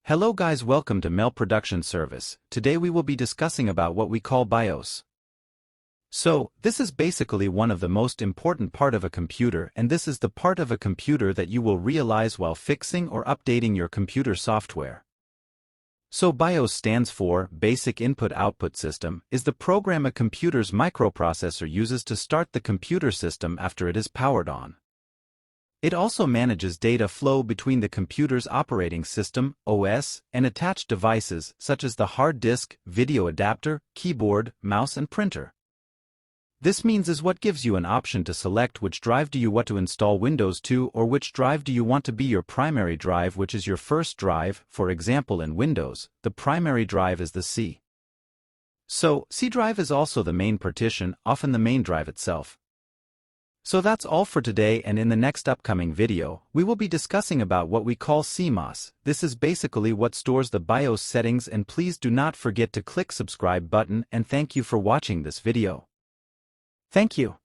Hello guys, welcome to Mel Production Service. Today we will be discussing about what we call BIOS. So, this is basically one of the most important part of a computer, and this is the part of a computer that you will realize while fixing or updating your computer software. So BIOS stands for Basic Input-Output System, is the program a computer's microprocessor uses to start the computer system after it is powered on. It also manages data flow between the computer's operating system, OS, and attached devices such as the hard disk, video adapter, keyboard, mouse and printer. This means is what gives you an option to select which drive do you want to install Windows to or which drive do you want to be your primary drive, which is your first drive. For example, in Windows, the primary drive is the C. So, C drive is also the main partition, often the main drive itself. So that's all for today, and in the next upcoming video, we will be discussing about what we call CMOS. This is basically what stores the BIOS settings, and please do not forget to click subscribe button, and thank you for watching this video. Thank you.